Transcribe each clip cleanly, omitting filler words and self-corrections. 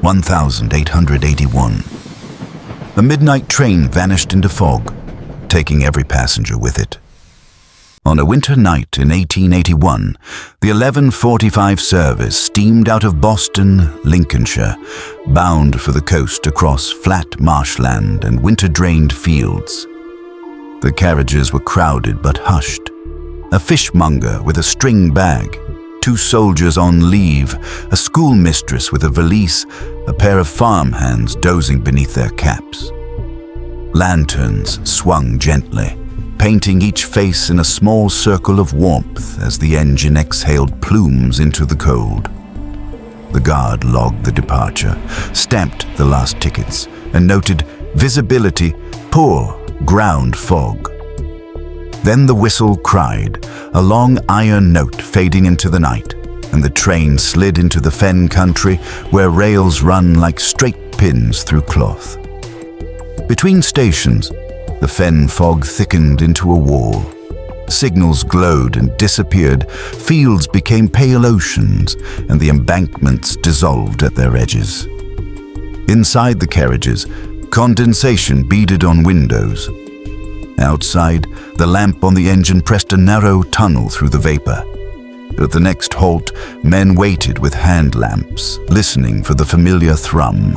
1881. A midnight train vanished into fog, taking every passenger with it. On a winter night in 1881, the 11:45 service steamed out of Boston, Lincolnshire, bound for the coast across flat marshland and winter-drained fields. The carriages were crowded but hushed. A fishmonger with a string bag, 2 soldiers on leave, a schoolmistress with a valise, a pair of farmhands dozing beneath their caps. Lanterns swung gently, painting each face in a small circle of warmth as the engine exhaled plumes into the cold. The guard logged the departure, stamped the last tickets, and noted visibility poor, ground fog. Then the whistle cried, a long iron note fading into the night, and the train slid into the fen country where rails run like straight pins through cloth. Between stations, the fen fog thickened into a wall. Signals glowed and disappeared, fields became pale oceans, and the embankments dissolved at their edges. Inside the carriages, condensation beaded on windows. Outside, the lamp on the engine pressed a narrow tunnel through the vapor. At the next halt, men waited with hand lamps, listening for the familiar thrum.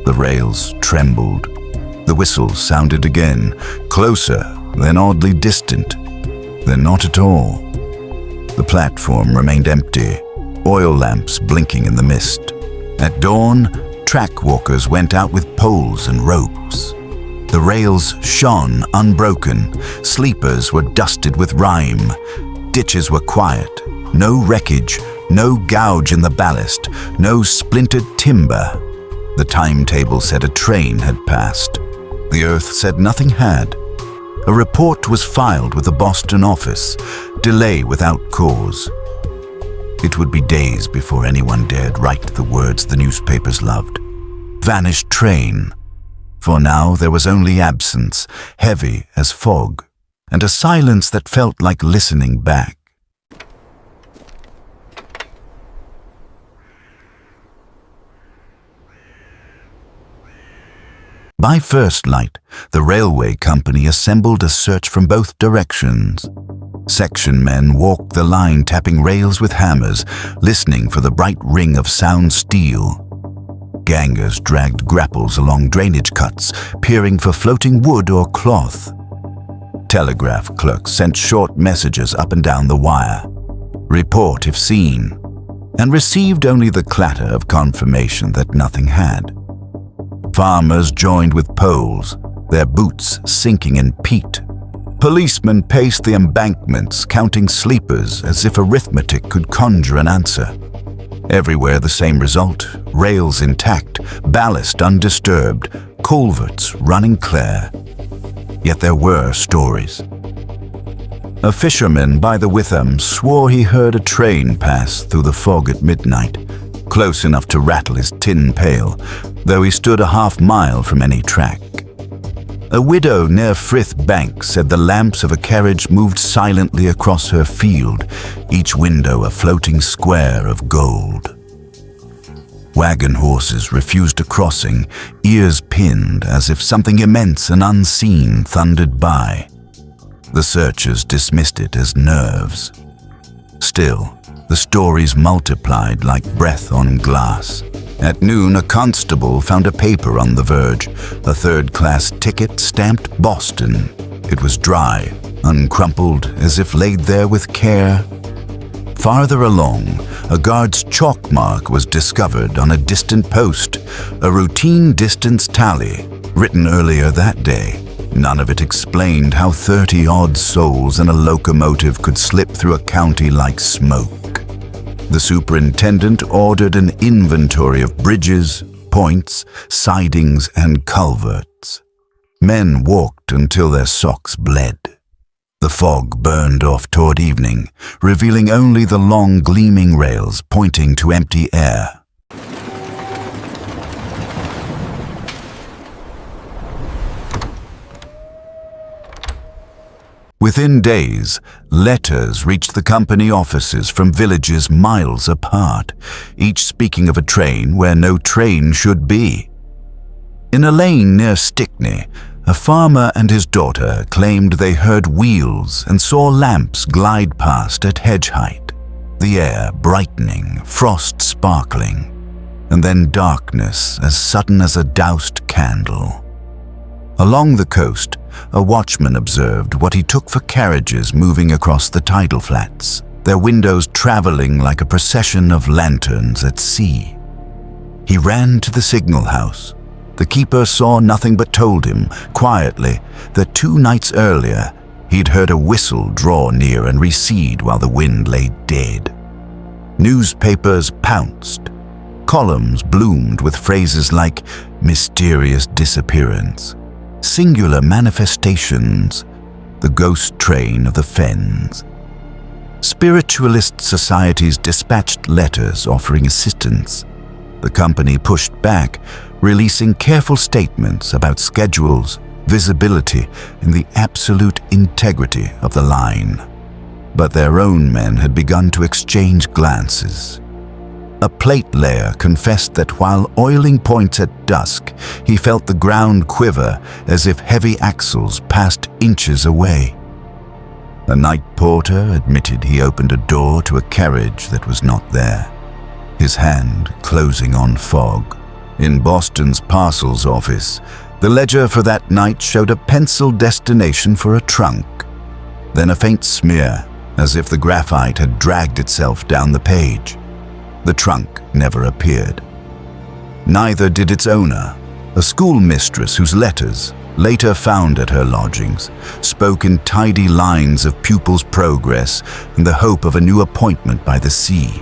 The rails trembled. The whistle sounded again, closer, then oddly distant, then not at all. The platform remained empty, oil lamps blinking in the mist. At dawn, track walkers went out with poles and ropes. The rails shone unbroken, sleepers were dusted with rime, ditches were quiet, no wreckage, no gouge in the ballast, no splintered timber. The timetable said a train had passed. The earth said nothing had. A report was filed with the Boston office, delay without cause. It would be days before anyone dared write the words the newspapers loved. Vanished train. For now there was only absence, heavy as fog, and a silence that felt like listening back. By first light, the railway company assembled a search from both directions. Section men walked the line, tapping rails with hammers, listening for the bright ring of sound steel. Gangers dragged grapples along drainage cuts, peering for floating wood or cloth. Telegraph clerks sent short messages up and down the wire. Report if seen, and received only the clatter of confirmation that nothing had. Farmers joined with poles, their boots sinking in peat. Policemen paced the embankments, counting sleepers as if arithmetic could conjure an answer. Everywhere the same result, rails intact, ballast undisturbed, culverts running clear. Yet there were stories. A fisherman by the Witham swore he heard a train pass through the fog at midnight, close enough to rattle his tin pail, though he stood a half-mile from any track. A widow near Frith Bank said the lamps of a carriage moved silently across her field, each window a floating square of gold. Wagon horses refused a crossing, ears pinned as if something immense and unseen thundered by. The searchers dismissed it as nerves. Still, the stories multiplied like breath on glass. At noon, a constable found a paper on the verge, a third-class ticket stamped Boston. It was dry, uncrumpled, as if laid there with care. Farther along, a guard's chalk mark was discovered on a distant post, a routine distance tally, written earlier that day. None of it explained how 30-odd souls in a locomotive could slip through a county like smoke. The superintendent ordered an inventory of bridges, points, sidings, and culverts. Men walked until their socks bled. The fog burned off toward evening, revealing only the long gleaming rails pointing to empty air. Within days, letters reached the company offices from villages miles apart, each speaking of a train where no train should be. In a lane near Stickney, a farmer and his daughter claimed they heard wheels and saw lamps glide past at hedge height, the air brightening, frost sparkling, and then darkness as sudden as a doused candle. Along the coast, a watchman observed what he took for carriages moving across the tidal flats, their windows traveling like a procession of lanterns at sea. He ran to the signal house. The keeper saw nothing but told him, quietly, that 2 nights earlier he'd heard a whistle draw near and recede while the wind lay dead. Newspapers pounced. Columns bloomed with phrases like mysterious disappearance, singular manifestations, the ghost train of the fens. Spiritualist societies dispatched letters offering assistance. The company pushed back, releasing careful statements about schedules, visibility, and the absolute integrity of the line. But their own men had begun to exchange glances. A plate layer confessed that while oiling points at dusk, he felt the ground quiver as if heavy axles passed inches away. A night porter admitted he opened a door to a carriage that was not there, his hand closing on fog. In Boston's parcels office, the ledger for that night showed a penciled destination for a trunk, then a faint smear, as if the graphite had dragged itself down the page. The trunk never appeared. Neither did its owner, a schoolmistress whose letters, later found at her lodgings, spoke in tidy lines of pupils' progress and the hope of a new appointment by the sea.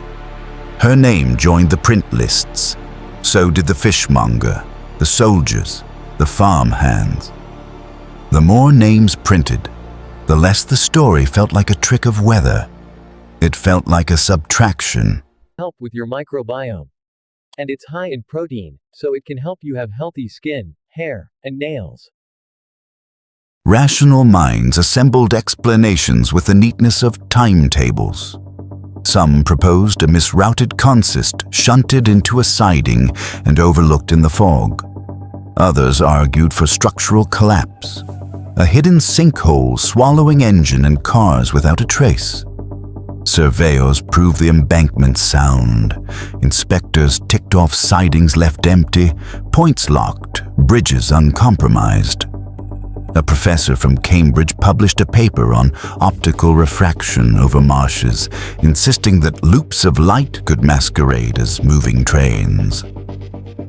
Her name joined the print lists. So did the fishmonger, the soldiers, the farm hands. The more names printed, the less the story felt like a trick of weather. It felt like a subtraction. Help with your microbiome. And it's high in protein, so it can help you have healthy skin, hair, and nails. Rational minds assembled explanations with the neatness of timetables. Some proposed a misrouted consist shunted into a siding and overlooked in the fog. Others argued for structural collapse, a hidden sinkhole swallowing engine and cars without a trace. Surveyors proved the embankment sound. Inspectors ticked off sidings left empty, points locked, bridges uncompromised. A professor from Cambridge published a paper on optical refraction over marshes, insisting that loops of light could masquerade as moving trains.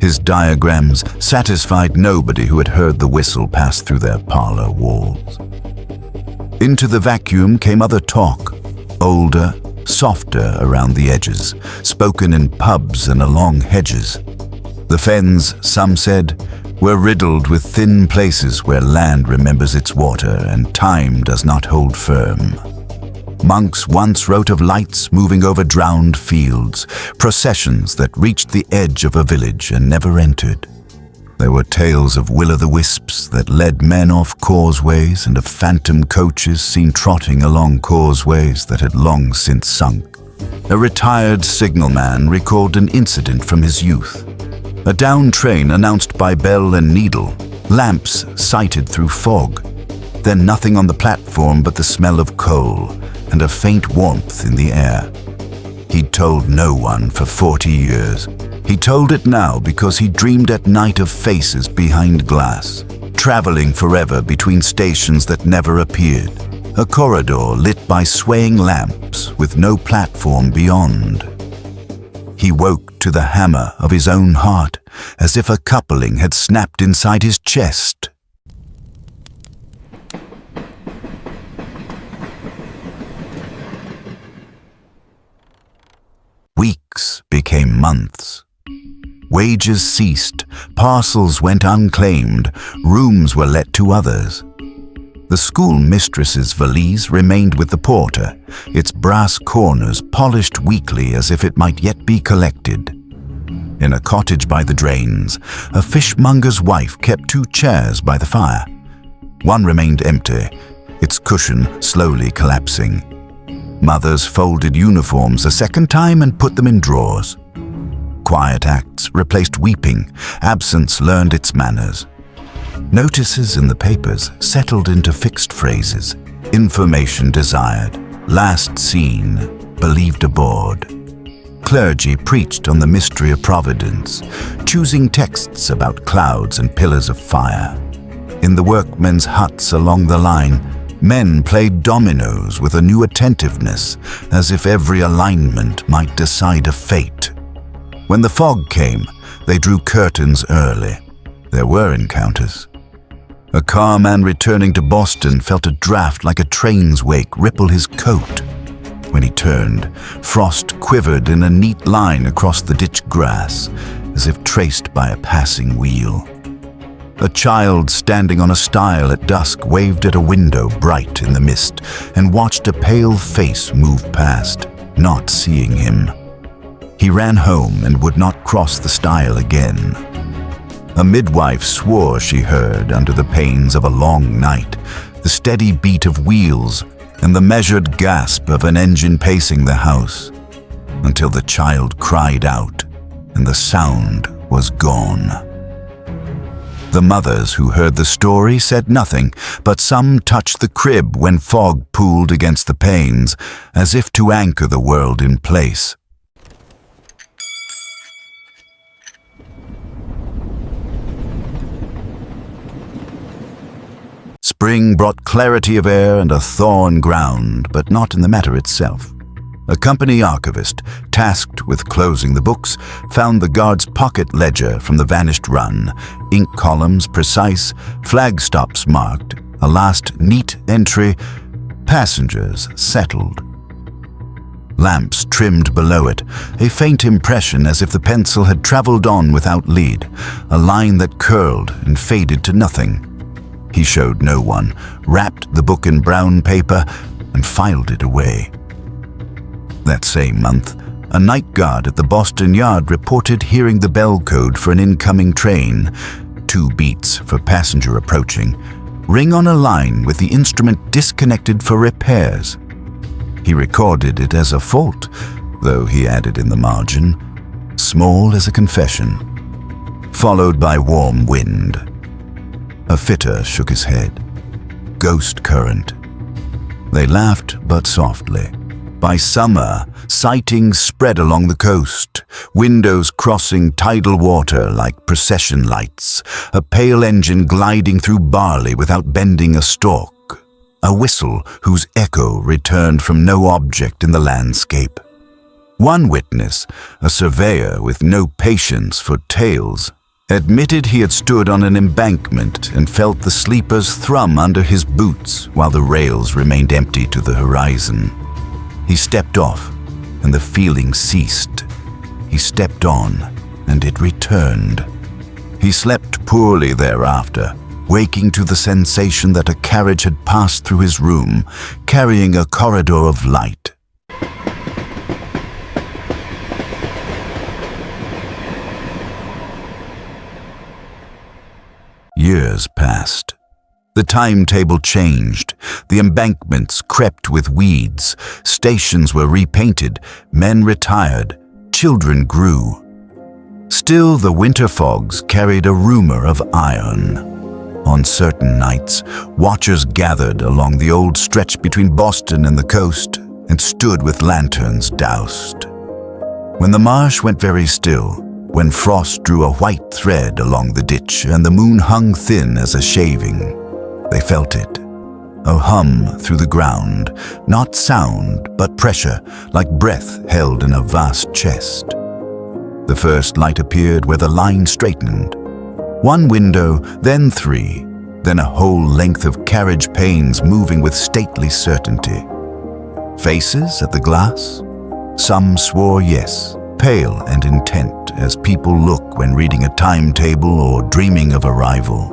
His diagrams satisfied nobody who had heard the whistle pass through their parlor walls. Into the vacuum came other talk, older, softer around the edges, spoken in pubs and along hedges. The fens, some said, were riddled with thin places where land remembers its water and time does not hold firm. Monks once wrote of lights moving over drowned fields, processions that reached the edge of a village and never entered. There were tales of will-o'-the-wisps that led men off causeways and of phantom coaches seen trotting along causeways that had long since sunk. A retired signalman recalled an incident from his youth. A down train announced by bell and needle, lamps sighted through fog, then nothing on the platform but the smell of coal and a faint warmth in the air. He'd told no one for 40 years. He told it now because he dreamed at night of faces behind glass, traveling forever between stations that never appeared, a corridor lit by swaying lamps with no platform beyond. He woke to the hammer of his own heart, as if a coupling had snapped inside his chest. Weeks became months. Wages ceased, parcels went unclaimed, rooms were let to others. The school mistress's valise remained with the porter, its brass corners polished weakly as if it might yet be collected. In a cottage by the drains, a fishmonger's wife kept 2 chairs by the fire. One remained empty, its cushion slowly collapsing. Mothers folded uniforms a second time and put them in drawers. Quiet acts replaced weeping. Absence learned its manners. Notices in the papers settled into fixed phrases. Information desired, last seen, believed aboard. Clergy preached on the mystery of providence, choosing texts about clouds and pillars of fire. In the workmen's huts along the line, men played dominoes with a new attentiveness, as if every alignment might decide a fate. When the fog came, they drew curtains early. There were encounters. A carman returning to Boston felt a draft like a train's wake ripple his coat. When he turned, frost quivered in a neat line across the ditch grass, as if traced by a passing wheel. A child standing on a stile at dusk waved at a window bright in the mist and watched a pale face move past, not seeing him. He ran home and would not cross the stile again. A midwife swore she heard, under the pains of a long night, the steady beat of wheels and the measured gasp of an engine pacing the house, until the child cried out and the sound was gone. The mothers who heard the story said nothing, but some touched the crib when fog pooled against the panes, as if to anchor the world in place. Spring brought clarity of air and a thaw on ground, but not in the matter itself. A company archivist, tasked with closing the books, found the guard's pocket ledger from the vanished run, ink columns precise, flag stops marked, a last neat entry, passengers settled. Lamps trimmed below it, a faint impression as if the pencil had traveled on without lead, a line that curled and faded to nothing. He showed no one, wrapped the book in brown paper, and filed it away. That same month, a night guard at the Boston Yard reported hearing the bell code for an incoming train, 2 beats for passenger approaching, ring on a line with the instrument disconnected for repairs. He recorded it as a fault, though he added in the margin, small as a confession, followed by warm wind. A fitter shook his head. Ghost current. They laughed, but softly. By summer, sightings spread along the coast, windows crossing tidal water like procession lights, a pale engine gliding through barley without bending a stalk, a whistle whose echo returned from no object in the landscape. One witness, a surveyor with no patience for tales, admitted he had stood on an embankment and felt the sleepers thrum under his boots while the rails remained empty to the horizon. He stepped off, and the feeling ceased. He stepped on, and it returned. He slept poorly thereafter, waking to the sensation that a carriage had passed through his room, carrying a corridor of light. Years passed. The timetable changed. The embankments crept with weeds. Stations were repainted. Men retired. Children grew. Still, the winter fogs carried a rumor of iron. On certain nights, watchers gathered along the old stretch between Boston and the coast and stood with lanterns doused. When the marsh went very still, when frost drew a white thread along the ditch and the moon hung thin as a shaving, they felt it, a hum through the ground, not sound but pressure, like breath held in a vast chest. The first light appeared where the line straightened. 1 window, then 3, then a whole length of carriage panes moving with stately certainty. Faces at the glass? Some swore yes, pale and intent as people look when reading a timetable or dreaming of arrival.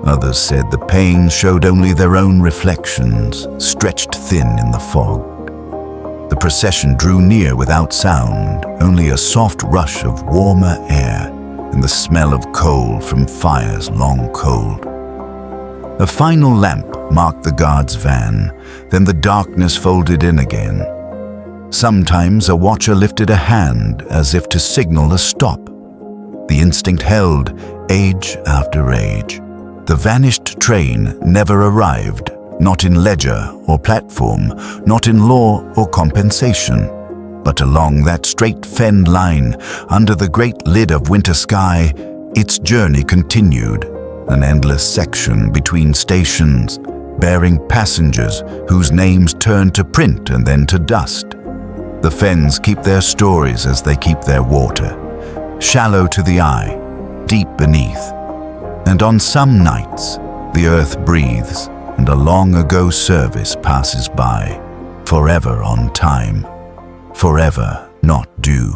Others said the panes showed only their own reflections, stretched thin in the fog. The procession drew near without sound, only a soft rush of warmer air and the smell of coal from fires long cold. A final lamp marked the guard's van, then the darkness folded in again. Sometimes a watcher lifted a hand as if to signal a stop. The instinct held, age after age. The vanished train never arrived, not in ledger or platform, not in law or compensation, but along that straight fenned line, under the great lid of winter sky, its journey continued, an endless section between stations, bearing passengers whose names turned to print and then to dust. The fens keep their stories as they keep their water, shallow to the eye, deep beneath. And on some nights, the earth breathes, and a long-ago service passes by, forever on time, forever not due.